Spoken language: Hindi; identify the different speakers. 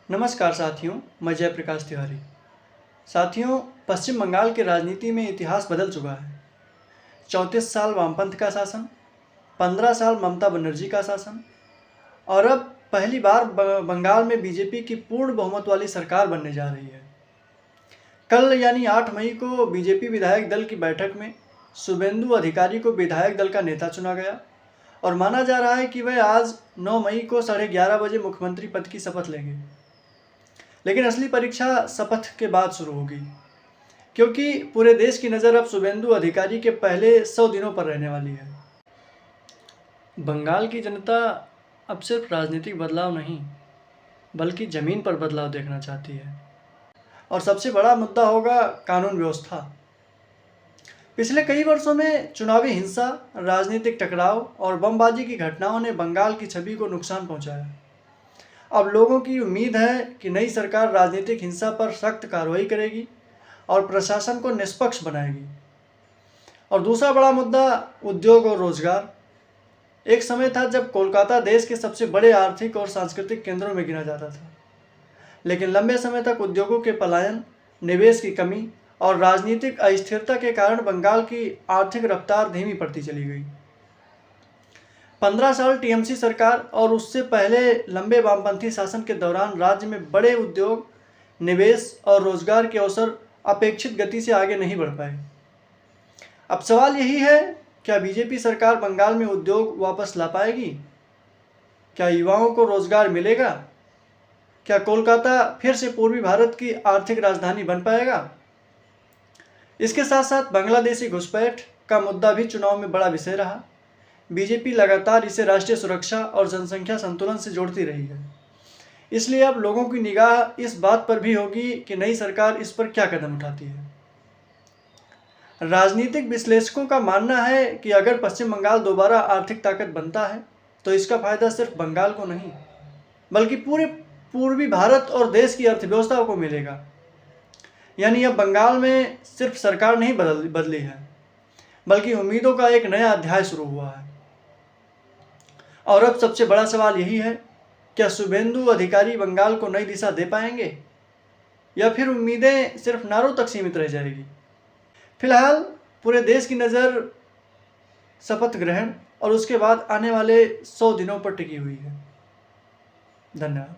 Speaker 1: नमस्कार साथियों, मैं जयप्रकाश तिवारी। साथियों, पश्चिम बंगाल की राजनीति में इतिहास बदल चुका है। 34 साल वामपंथ का शासन, 15 साल ममता बनर्जी का शासन और अब पहली बार बंगाल में बीजेपी की पूर्ण बहुमत वाली सरकार बनने जा रही है। कल यानी 8 मई को बीजेपी विधायक दल की बैठक में शुभेंदु अधिकारी को विधायक दल का नेता चुना गया और माना जा रहा है कि वह आज 9 मई को 11:30 बजे मुख्यमंत्री पद की शपथ लेंगे। लेकिन असली परीक्षा शपथ के बाद शुरू होगी, क्योंकि पूरे देश की नज़र अब शुभेंदु अधिकारी के पहले 100 दिनों पर रहने वाली है। बंगाल की जनता अब सिर्फ राजनीतिक बदलाव नहीं, बल्कि ज़मीन पर बदलाव देखना चाहती है। और सबसे बड़ा मुद्दा होगा कानून व्यवस्था। पिछले कई वर्षों में चुनावी हिंसा, राजनीतिक टकराव और बमबाजी की घटनाओं ने बंगाल की छवि को नुकसान पहुंचाया। अब लोगों की उम्मीद है कि नई सरकार राजनीतिक हिंसा पर सख्त कार्रवाई करेगी और प्रशासन को निष्पक्ष बनाएगी। और दूसरा बड़ा मुद्दा उद्योग और रोजगार। एक समय था जब कोलकाता देश के सबसे बड़े आर्थिक और सांस्कृतिक केंद्रों में गिना जाता था, लेकिन लंबे समय तक उद्योगों के पलायन, निवेश की कमी और राजनीतिक अस्थिरता के कारण बंगाल की आर्थिक रफ्तार धीमी पड़ती चली गई। 15 साल टीएमसी सरकार और उससे पहले लंबे वामपंथी शासन के दौरान राज्य में बड़े उद्योग, निवेश और रोजगार के अवसर अपेक्षित गति से आगे नहीं बढ़ पाए। अब सवाल यही है, क्या बीजेपी सरकार बंगाल में उद्योग वापस ला पाएगी? क्या युवाओं को रोजगार मिलेगा? क्या कोलकाता फिर से पूर्वी भारत की आर्थिक राजधानी बन पाएगा? इसके साथ साथ बांग्लादेशी घुसपैठ का मुद्दा भी चुनाव में बड़ा विषय रहा। बीजेपी लगातार इसे राष्ट्रीय सुरक्षा और जनसंख्या संतुलन से जोड़ती रही है। इसलिए अब लोगों की निगाह इस बात पर भी होगी कि नई सरकार इस पर क्या कदम उठाती है। राजनीतिक विश्लेषकों का मानना है कि अगर पश्चिम बंगाल दोबारा आर्थिक ताकत बनता है तो इसका फायदा सिर्फ बंगाल को नहीं, बल्कि पूरे पूर्वी भारत और देश की अर्थव्यवस्था को मिलेगा। यानी अब बंगाल में सिर्फ सरकार नहीं बदली है, बल्कि उम्मीदों का एक नया अध्याय शुरू हुआ है। और अब सबसे बड़ा सवाल यही है, क्या शुभेंदु अधिकारी बंगाल को नई दिशा दे पाएंगे या फिर उम्मीदें सिर्फ नारों तक सीमित रह जाएगी? फिलहाल पूरे देश की नज़र शपथ ग्रहण और उसके बाद आने वाले 100 दिनों पर टिकी हुई है। धन्यवाद।